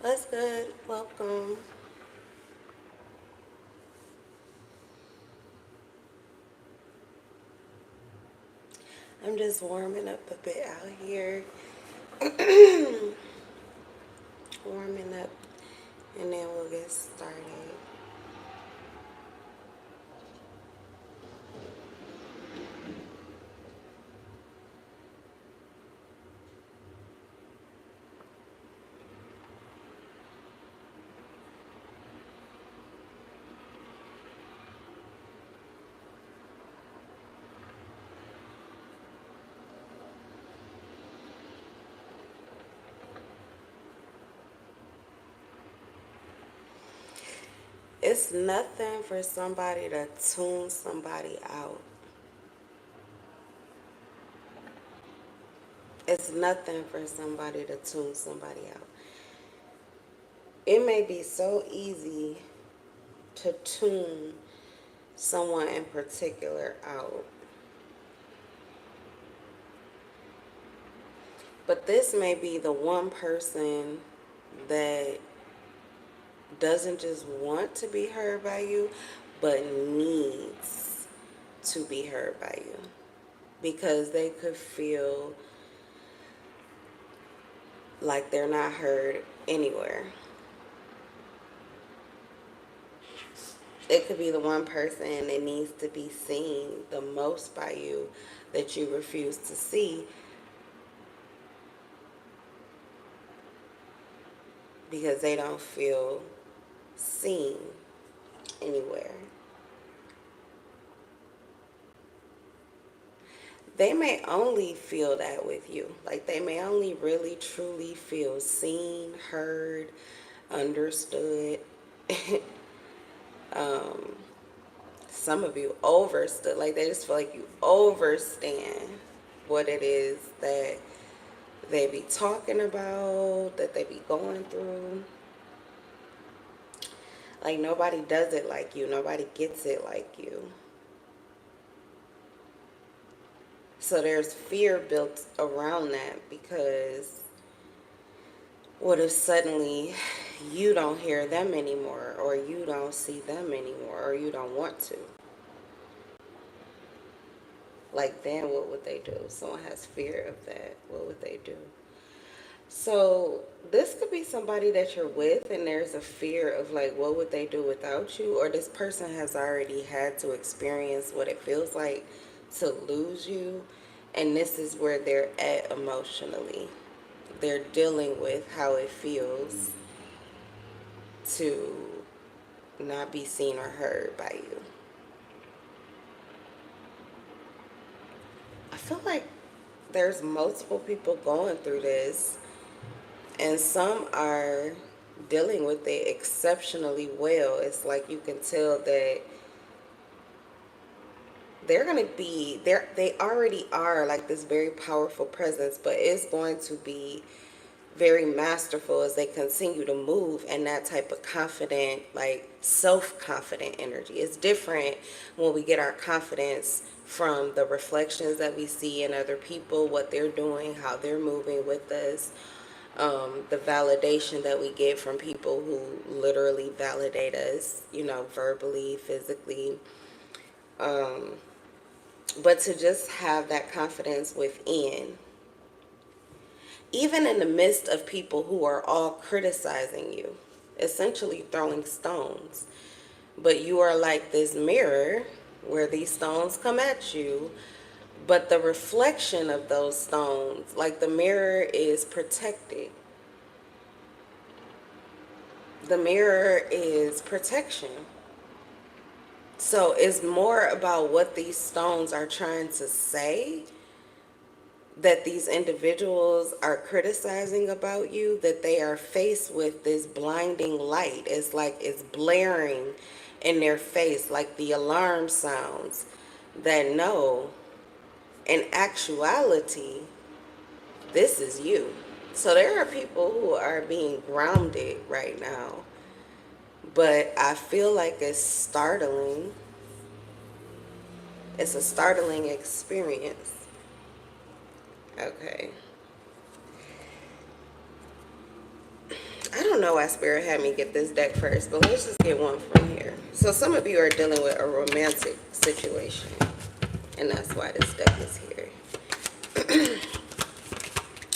What's good? Welcome. I'm just warming up a bit out here. Warming up, and then we'll get started. It's nothing for somebody to tune somebody out. It's nothing for somebody to tune somebody out. It may be so easy to tune someone in particular out. But this may be the one person that doesn't just want to be heard by you, but needs to be heard by you. Because they could feel like they're not heard anywhere. It could be the one person that needs to be seen the most by you that you refuse to see because they don't feel seen anywhere. They may only feel that with you. Like they may only really truly feel seen, heard, understood. Some of you overstood. Like they just feel like you overstand what it is that they be talking about, that they be going through. Like nobody does it like you. Nobody gets it like you. So there's fear built around that because what if suddenly you don't hear them anymore, or you don't see them anymore, or you don't want to? Like then what would they do? If someone has fear of that, what would they do? So this could be somebody that you're with and there's a fear of like what would they do without you, or this person has already had to experience what it feels like to lose you, and this is where they're at emotionally. They're dealing with how it feels to not be seen or heard by you. I feel like there's multiple people going through this, and some are dealing with it exceptionally well. It's like you can tell that they're going to be there. They already are like this very powerful presence, but it's going to be very masterful as they continue to move in that type of confident, like self-confident energy. It's different when we get our confidence from the reflections that we see in other people, what they're doing, how they're moving with us, the validation that we get from people who literally validate us, verbally, physically. But to just have that confidence within, even in the midst of people who are all criticizing you, essentially throwing stones. But you are like this mirror where these stones come at you, but the reflection of those stones, like the mirror is protected. The mirror is protection. So it's more about what these stones are trying to say, that these individuals are criticizing about you, that they are faced with this blinding light. It's like it's blaring in their face, like the alarm sounds that no, in actuality, this is you. So there are people who are being grounded right now, but I feel like it's startling. It's a startling experience. Okay. I don't know why Spirit had me get this deck first, but let's just get one from here. So some of you are dealing with a romantic situation, and that's why this deck is here.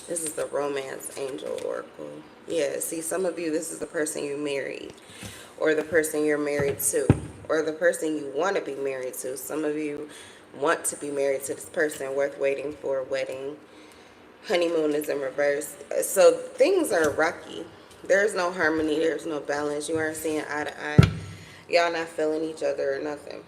This is the Romance Angel Oracle. Yeah, see, some of you, this is the person you married, or the person you're married to, or the person you want to be married to. Some of you want to be married to this person, worth waiting for a wedding. Honeymoon is in reverse. So things are rocky. There's no harmony. There's no balance. You aren't seeing eye to eye. Y'all not feeling each other or nothing.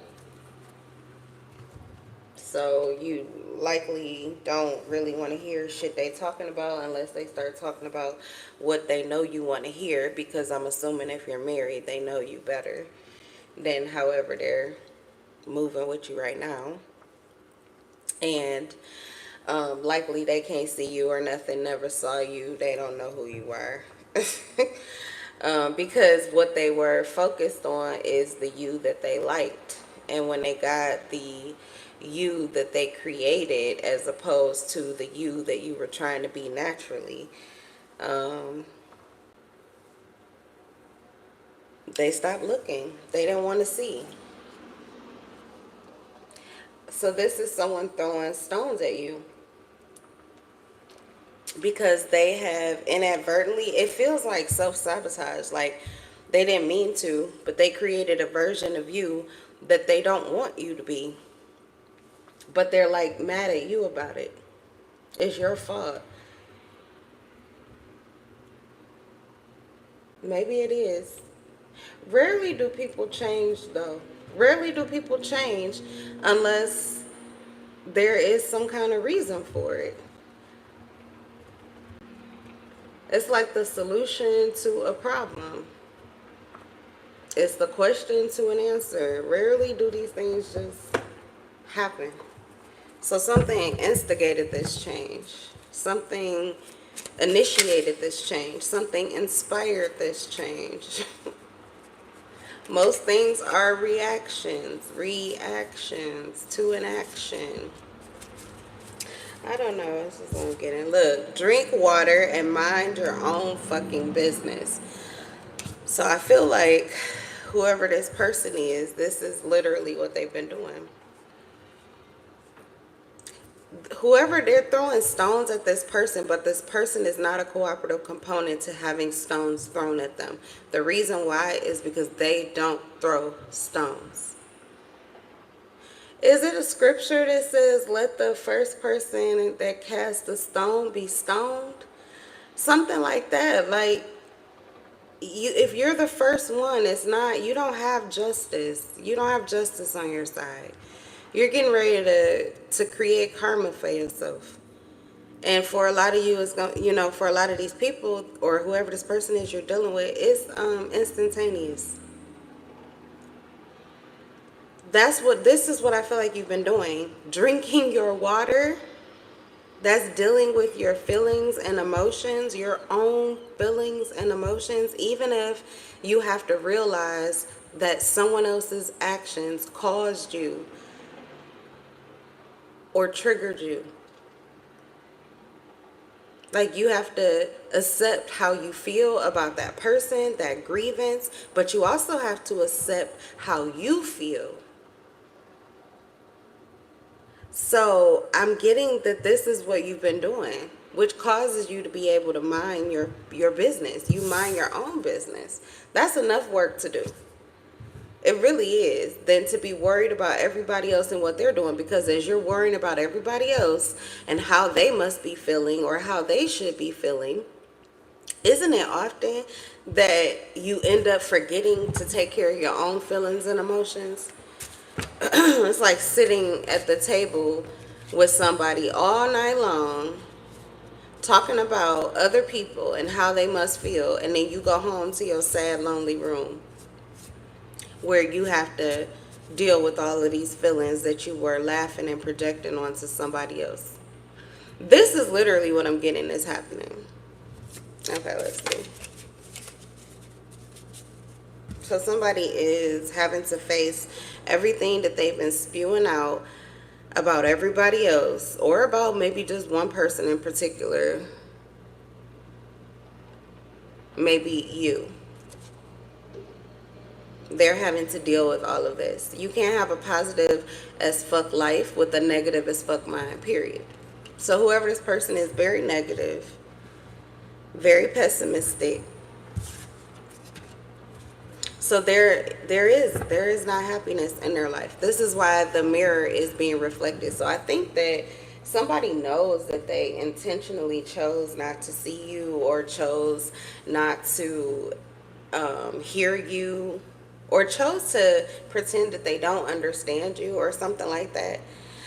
So you likely don't really want to hear shit they talking about unless they start talking about what they know you want to hear, because I'm assuming if you're married, they know you better than however they're moving with you right now. And likely they can't see you or nothing, never saw you. They don't know who you are. Because what they were focused on is the you that they liked. And when they got the you that they created as opposed to the you that you were trying to be naturally, they stopped looking. They didn't want to see. So this is someone throwing stones at you because they have inadvertently, it feels like self-sabotage, like they didn't mean to, but they created a version of you that they don't want you to be, but they're like mad at you about it. It's your fault. Maybe it is. Rarely do people change, though. Rarely do people change unless there is some kind of reason for it. It's like the solution to a problem. It's the question to an answer. Rarely do these things just happen. So something instigated this change. Something initiated this change. Something inspired this change. Most things are reactions to an action. I don't know. This is what I'm getting. Look, drink water and mind your own fucking business. So I feel like whoever this person is, this is literally what they've been doing. Whoever, they're throwing stones at this person, but this person is not a cooperative component to having stones thrown at them. The reason why is because they don't throw stones. Is it a scripture that says, let the first person that cast the stone be stoned? Something like that. Like, if you're the first one, it's not, you don't have justice. You don't have justice on your side. You're getting ready to create karma for yourself. And for a lot of you, it's going, you know, for a lot of these people or whoever this person is you're dealing with, it's instantaneous. This is what I feel like you've been doing. Drinking your water, that's dealing with your feelings and emotions, your own feelings and emotions, even if you have to realize that someone else's actions caused you or triggered you. Like, you have to accept how you feel about that person, that grievance, but you also have to accept how you feel. So I'm getting that this is what you've been doing, which causes you to be able to mind your business. You mind your own business. That's enough work to do. It really is, than to be worried about everybody else and what they're doing, because as you're worrying about everybody else and how they must be feeling or how they should be feeling, isn't it often that you end up forgetting to take care of your own feelings and emotions? It's like sitting at the table with somebody all night long talking about other people and how they must feel, and then you go home to your sad, lonely room where you have to deal with all of these feelings that you were laughing and projecting onto somebody else. This is literally what I'm getting is happening. Okay, let's see. So somebody is having to face everything that they've been spewing out about everybody else, or about maybe just one person in particular. maybe you. They're having to deal with all of this. You can't have a positive as fuck life with a negative as fuck mind, period. So whoever this person is, very negative, very pessimistic. So there is not happiness in their life. This is why the mirror is being reflected. So I think that somebody knows that they intentionally chose not to see you, or chose not to hear you, or chose to pretend that they don't understand you or something like that.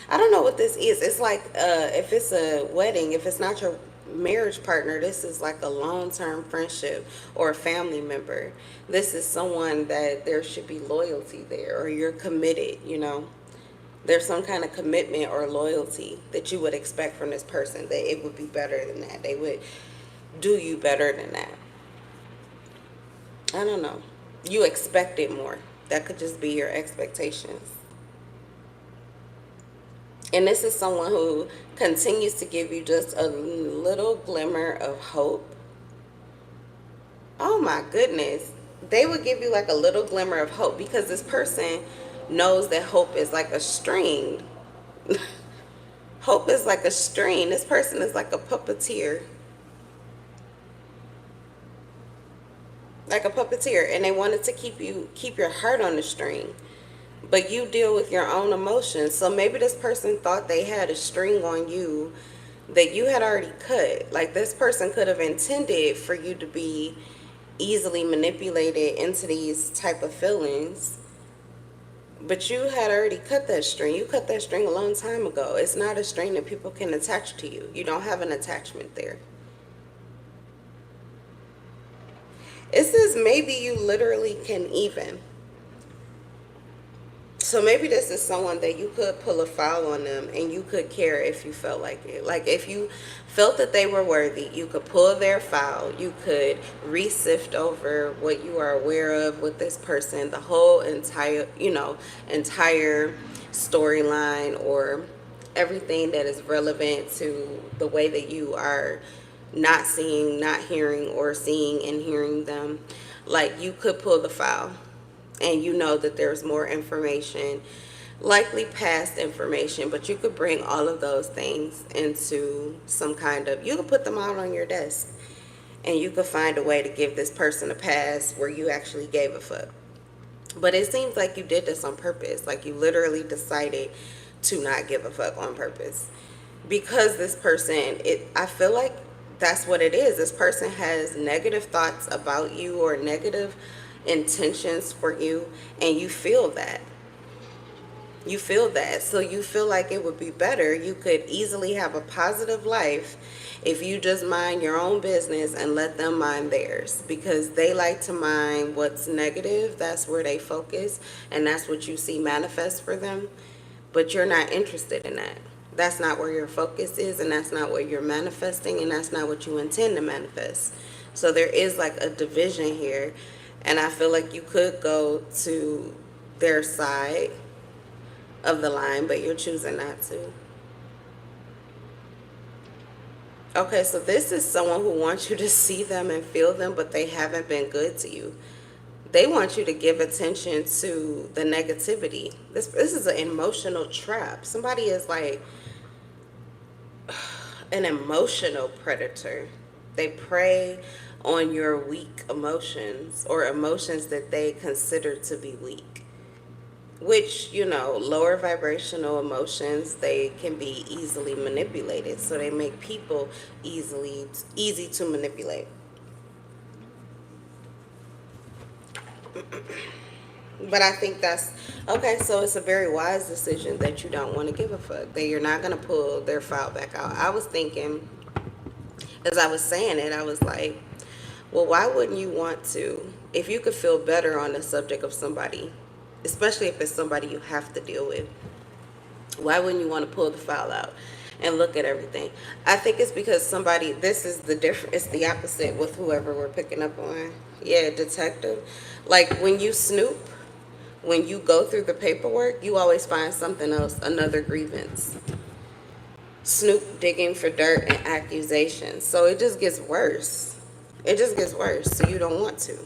I don't know what this is. It's like if it's a wedding, if it's not your marriage partner, this is like a long-term friendship or a family member. This is someone that there should be loyalty there, or you're committed, you know. There's some kind of commitment or loyalty that you would expect from this person, that it would be better than that. They would do you better than that. I don't know. You expect it more. That could just be your expectations. And this is someone who continues to give you just a little glimmer of hope. Oh my goodness. They would give you like a little glimmer of hope, because this person knows that hope is like a string. Hope is like a string. This person is like a puppeteer. Like a puppeteer. And they wanted to keep your heart on the string. But you deal with your own emotions. So maybe this person thought they had a string on you that you had already cut. Like, this person could have intended for you to be easily manipulated into these type of feelings. But you had already cut that string. You cut that string a long time ago. It's not a string that people can attach to you. You don't have an attachment there. It says maybe you literally can even. So maybe this is someone that you could pull a foul on them, and you could care if you felt like it. Like, if you felt that they were worthy, you could pull their foul. You could re-sift over what you are aware of with this person, the whole entire storyline, or everything that is relevant to the way that you are not seeing, not hearing, or seeing and hearing them. Like, you could pull the foul, and you know that there's more information, likely past information, but you could bring all of those things into some kind of, you could put them out on your desk, and you could find a way to give this person a pass where you actually gave a fuck. But it seems like you did this on purpose. Like, you literally decided to not give a fuck on purpose, because this person, I feel like that's what it is. This person has negative thoughts about you, or negative intentions for you, and you feel that. You feel that. So you feel like it would be better. You could easily have a positive life if you just mind your own business and let them mind theirs, because they like to mind what's negative. That's where they focus, and that's what you see manifest for them. But you're not interested in that. That's not where your focus is, and that's not what you're manifesting, and that's not what you intend to manifest. So there is like a division here. And I feel like you could go to their side of the line, but you're choosing not to. Okay, so this is someone who wants you to see them and feel them, but they haven't been good to you. They want you to give attention to the negativity. This is an emotional trap. Somebody is like an emotional predator. They prey on your weak emotions, or emotions that they consider to be weak, which, lower vibrational emotions, they can be easily manipulated. So they make people easy to manipulate. But I think that's okay. So it's a very wise decision that you don't want to give a fuck, that you're not going to pull their file back out. I was thinking, as I was saying it, I was like, well, why wouldn't you want to? If you could feel better on the subject of somebody, especially if it's somebody you have to deal with, why wouldn't you want to pull the file out and look at everything? I think it's because this is the different, it's the opposite with whoever we're picking up on. Yeah, detective. Like, when you snoop, when you go through the paperwork, you always find something else, another grievance. Snoop digging for dirt and accusations. So it just gets worse. It just gets worse. So you don't want to.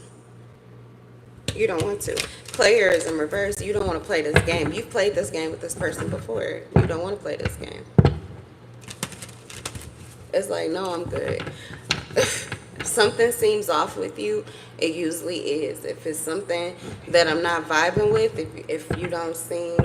You don't want to. Players in reverse, you don't want to play this game. You've played this game with this person before. You don't want to play this game. It's like, no, I'm good. If something seems off with you, it usually is. If it's something that I'm not vibing with, if you don't seem,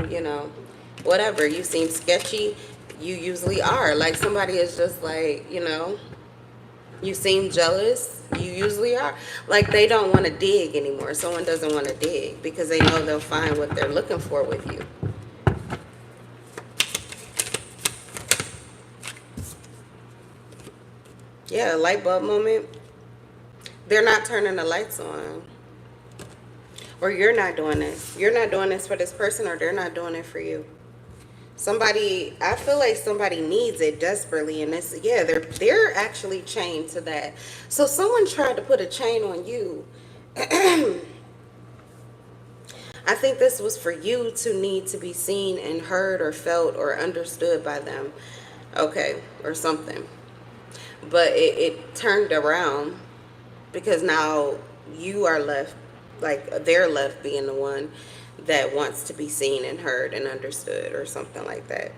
whatever, you seem sketchy, you usually are. Like somebody is just like, you seem jealous, you usually are. Like they don't want to dig anymore. Someone doesn't want to dig because they know they'll find what they're looking for with you. Yeah, light bulb moment. They're not turning the lights on. Or you're not doing this. You're not doing this for this person, or they're not doing it for you. Somebody, I feel like somebody needs it desperately, and it's, yeah, they're actually chained to that. So someone tried to put a chain on you. I think this was for you to need to be seen and heard or felt or understood by them. Okay, or something. But it turned around because now you are left, like they're left being the one that wants to be seen and heard and understood or something like that.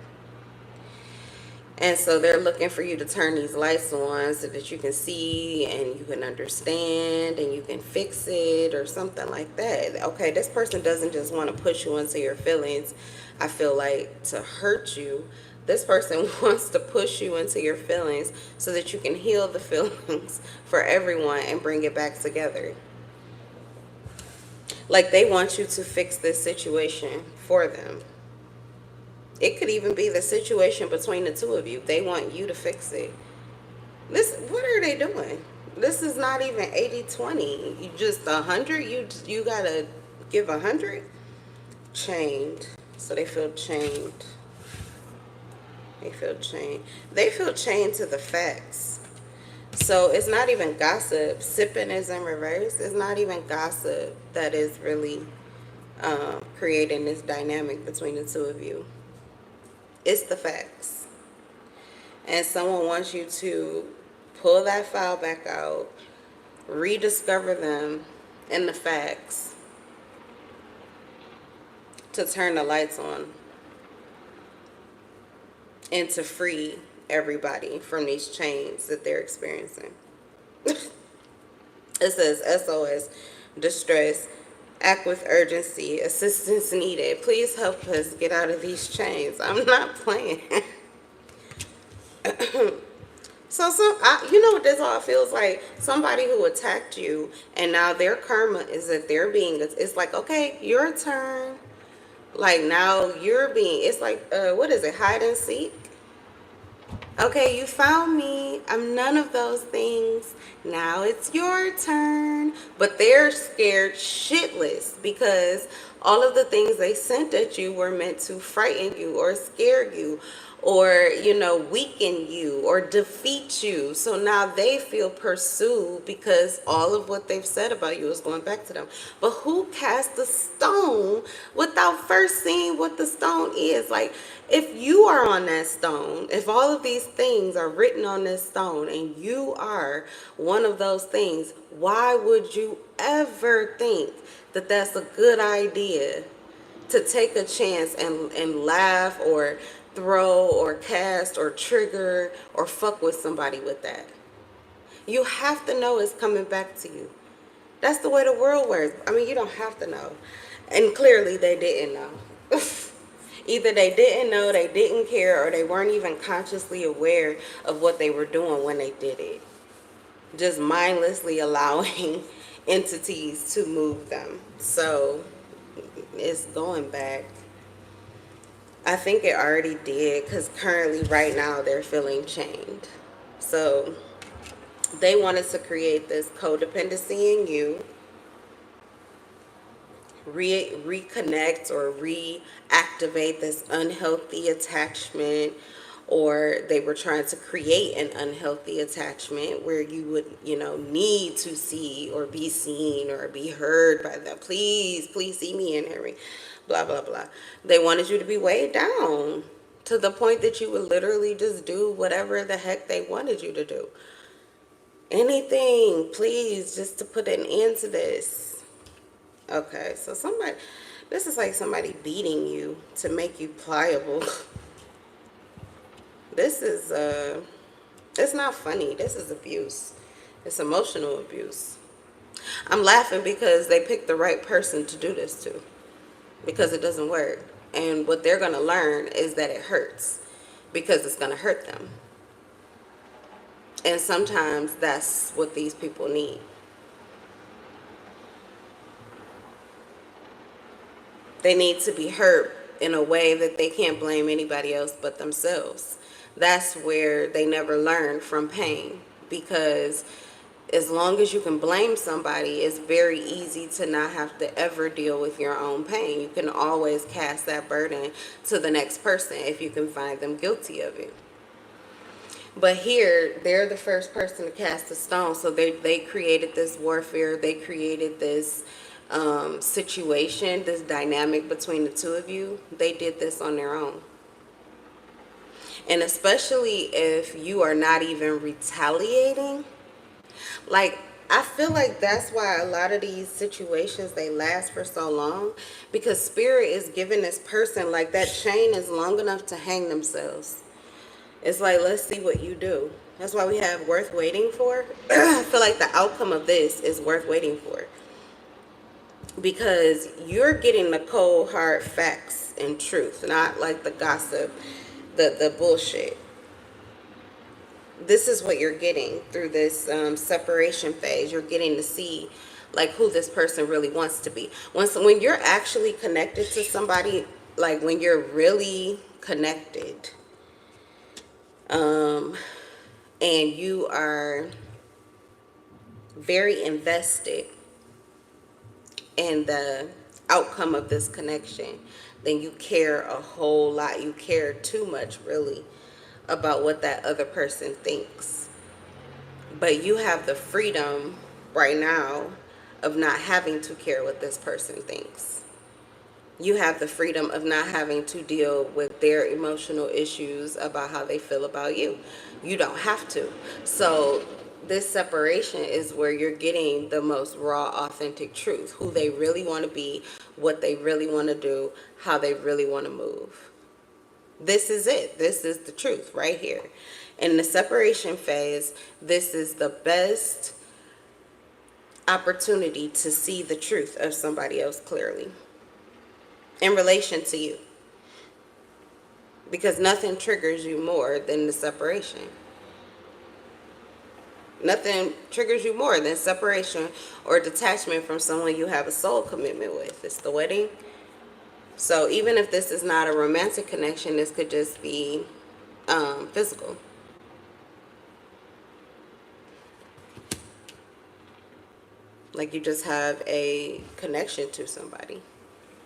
And so they're looking for you to turn these lights on so that you can see and you can understand and you can fix it or something like that. Okay, this person doesn't just want to push you into your feelings, I feel like, to hurt you. This person wants to push you into your feelings so that you can heal the feelings for everyone and bring it back together. Like they want you to fix this situation for them. It could even be the situation between the two of you. They want you to fix it. What are they doing? This is not even 80-20. You just 100. You gotta give 100. Chained. So they feel chained. They feel chained. They feel chained to the facts. So it's not even gossip. Sipping is in reverse. It's not even gossip that is really creating this dynamic between the two of you. It's the facts. And someone wants you to pull that file back out, rediscover them in the facts, to turn the lights on, and to free everybody from these chains that they're experiencing. It says SOS, distress, act with urgency, assistance needed. Please help us get out of these chains. I'm not playing. You know what this all feels like? Somebody who attacked you, and now their karma is that they're being, it's like, okay, your turn. Like now you're being, it's like, what is it, hide and seek? Okay, you found me. I'm none of those things. Now it's your turn. But they're scared shitless because all of the things they sent at you were meant to frighten you or scare you or, weaken you or defeat you. So now they feel pursued because all of what they've said about you is going back to them. But who cast the stone without first seeing what the stone is? Like, if you are on that stone, if all of these things are written on this stone and you are one of those things, why would you ever think that that's a good idea to take a chance and laugh or throw or cast or trigger or fuck with somebody with that? You have to know it's coming back to you. That's the way the world works. I mean, you don't have to know. And clearly they didn't know. Either they didn't know, they didn't care, or they weren't even consciously aware of what they were doing when they did it. Just mindlessly allowing entities to move them. So it's going back. I think it already did because currently right now they're feeling chained. So they wanted to create this codependency in you, reconnect or reactivate this unhealthy attachment, or they were trying to create an unhealthy attachment where you would, need to see or be seen or be heard by them. Please see me and hear me, blah, blah, blah. They wanted you to be weighed down to the point that you would literally just do whatever the heck they wanted you to do. Anything, please, just to put an end to this. Okay, so this is like somebody beating you to make you pliable. This is, it's not funny. This is abuse. It's emotional abuse. I'm laughing because they picked the right person to do this to, because it doesn't work. And what they're going to learn is that it hurts because it's going to hurt them. And sometimes that's what these people need. They need to be hurt in a way that they can't blame anybody else but themselves. That's where they never learn from pain, because as long as you can blame somebody, it's very easy to not have to ever deal with your own pain. You can always cast that burden to the next person if you can find them guilty of it. But here, they're the first person to cast a stone. So they created this warfare. They created this situation, this dynamic between the two of you. They did this on their own. And especially if you are not even retaliating. Like, I feel like that's why a lot of these situations, they last for so long. Because spirit is giving this person, like, that chain is long enough to hang themselves. It's like, let's see what you do. That's why we have worth waiting for. I feel like the outcome of this is worth waiting for. Because you're getting the cold, hard facts and truth, not like the gossip, the bullshit. This is what you're getting through this separation phase. You're getting to see like who this person really wants to be. When you're actually connected to somebody, like when you're really connected, and you are very invested in the outcome of this connection, then you care a whole lot. You care too much, really, about what that other person thinks. But you have the freedom right now of not having to care what this person thinks. You have the freedom of not having to deal with their emotional issues about how they feel about you. You don't have to. So this separation is where you're getting the most raw, authentic truth, who they really want to be, what they really want to do, how they really want to move. This is it. This is the truth right here. In the separation phase, this is the best opportunity to see the truth of somebody else clearly in relation to you. Because nothing triggers you more than the separation. Nothing triggers you more than separation or detachment from someone you have a soul commitment with. It's the wedding. So even if this is not a romantic connection, this could just be physical. Like you just have a connection to somebody.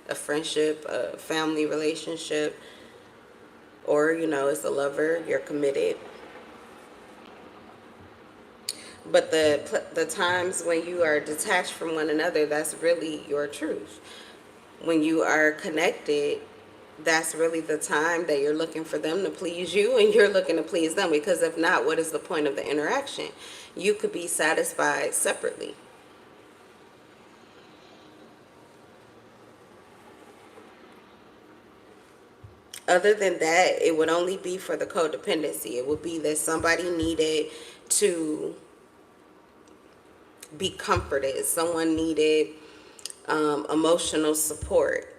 A friendship, a family relationship, or, it's a lover, you're committed. But the times when you are detached from one another, that's really your truth. When you are connected, that's really the time that you're looking for them to please you and you're looking to please them. Because if not, what is the point of the interaction? You could be satisfied separately. Other than that, it would only be for the codependency. It would be that somebody needed to be comforted. Someone needed emotional support.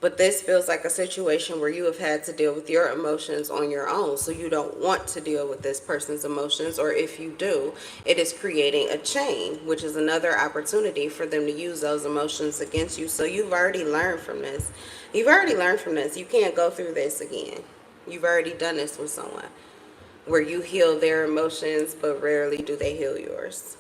But this feels like a situation where you have had to deal with your emotions on your own. So you don't want to deal with this person's emotions. Or if you do, it is creating a chain, which is another opportunity for them to use those emotions against you. So you've already learned from this. You've already learned from this. You can't go through this again. You've already done this with someone where you heal their emotions, but rarely do they heal yours.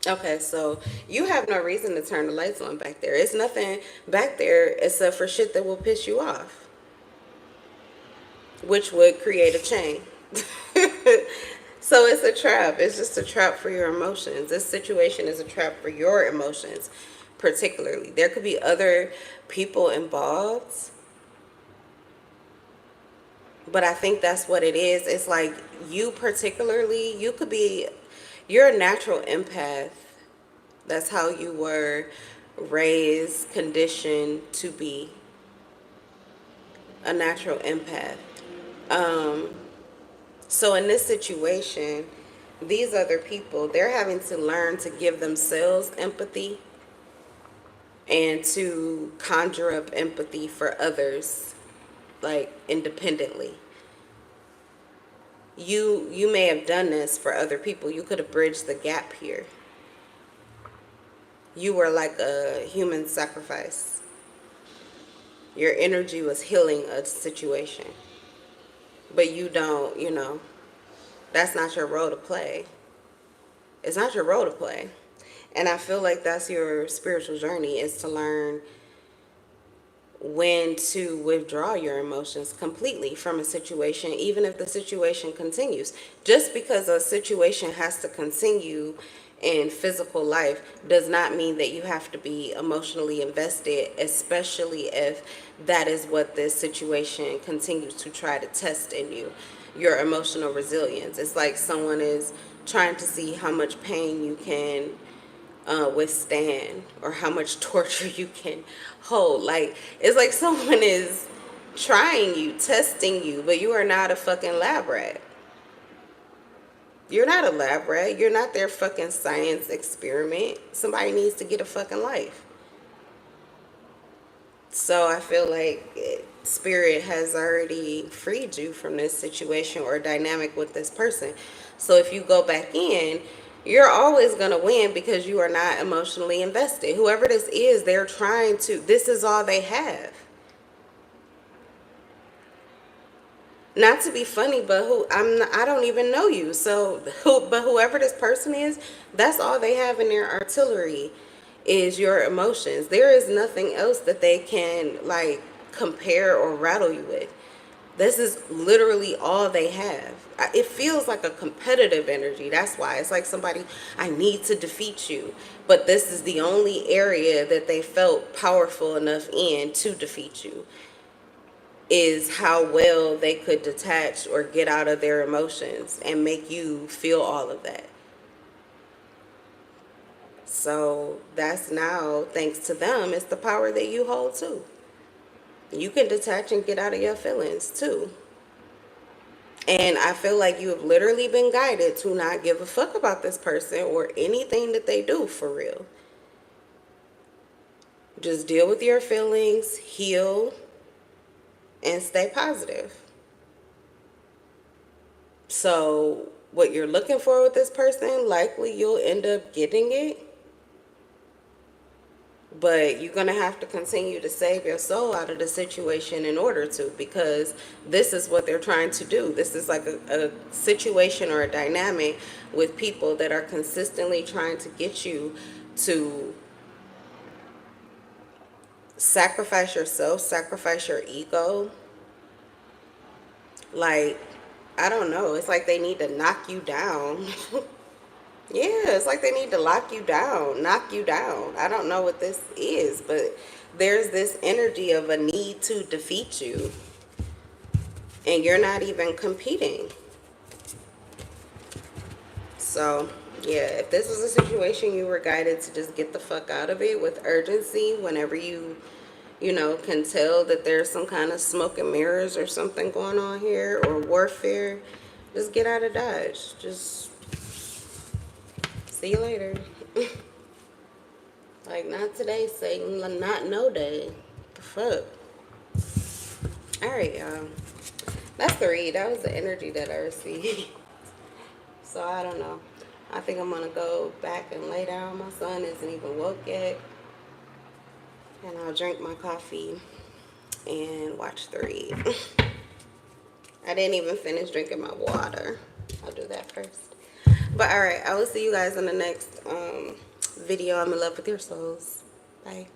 Okay, so you have no reason to turn the lights on back there. It's nothing back there except for shit that will piss you off, which would create a chain. So it's a trap. It's just a trap for your emotions. This situation is a trap for your emotions, particularly. There could be other people involved, But I think that's what it is. It's like you particularly, you're a natural empath. That's how you were raised, conditioned to be a natural empath. Um, so in this situation, these other people, they're having to learn to give themselves empathy and to conjure up empathy for others, like independently. You may have done this for other people. You could have bridged the gap here. You were like a human sacrifice. Your energy was healing a situation. But you don't, that's not your role to play. It's not your role to play. And I feel like that's your spiritual journey, is to learn when to withdraw your emotions completely from a situation, even if the situation continues. Just because a situation has to continue in physical life does not mean that you have to be emotionally invested, especially if that is what this situation continues to try to test in you, your emotional resilience. It's like someone is trying to see how much pain you can withstand, or how much torture you can hold. Like, it's like someone is trying you, testing you, but you are not a fucking lab rat. You're not a lab rat. You're not their fucking science experiment. Somebody needs to get a fucking life. So I feel like spirit has already freed you from this situation or dynamic with this person. So if you go back in, you're always going to win because you are not emotionally invested. Whoever this is, they're trying to, this is all they have. Not to be funny, but I don't even know you. So but whoever this person is, that's all they have in their artillery is your emotions. There is nothing else that they can like compare or rattle you with. This is literally all they have. It feels like a competitive energy. That's why it's like somebody, I need to defeat you. But this is the only area that they felt powerful enough in to defeat you, is how well they could detach or get out of their emotions and make you feel all of that. So that's now, thanks to them, it's the power that you hold too. You can detach and get out of your feelings too. And I feel like you have literally been guided to not give a fuck about this person or anything that they do, for real. Just deal with your feelings, heal, and stay positive. So what you're looking for with this person, likely you'll end up getting it. But you're going to have to continue to save your soul out of the situation in order to, because this is what they're trying to do. This is like a situation or a dynamic with people that are consistently trying to get you to sacrifice yourself, sacrifice your ego. Like, I don't know. It's like they need to knock you down. Yeah, it's like they need to lock you down, knock you down. I don't know what this is, but there's this energy of a need to defeat you. And you're not even competing. So, yeah, if this was a situation, you were guided to just get the fuck out of it with urgency whenever you can tell that there's some kind of smoke and mirrors or something going on here, or warfare. Just get out of Dodge. Just see you later. Like, not today, Satan. Not no day. The fuck? Alright, y'all. That's the read. That was the energy that I received. So, I don't know. I think I'm going to go back and lay down. My son isn't even woke yet. And I'll drink my coffee and watch the read. I didn't even finish drinking my water. I'll do that first. But alright, I will see you guys in the next video. I'm in love with your souls. Bye.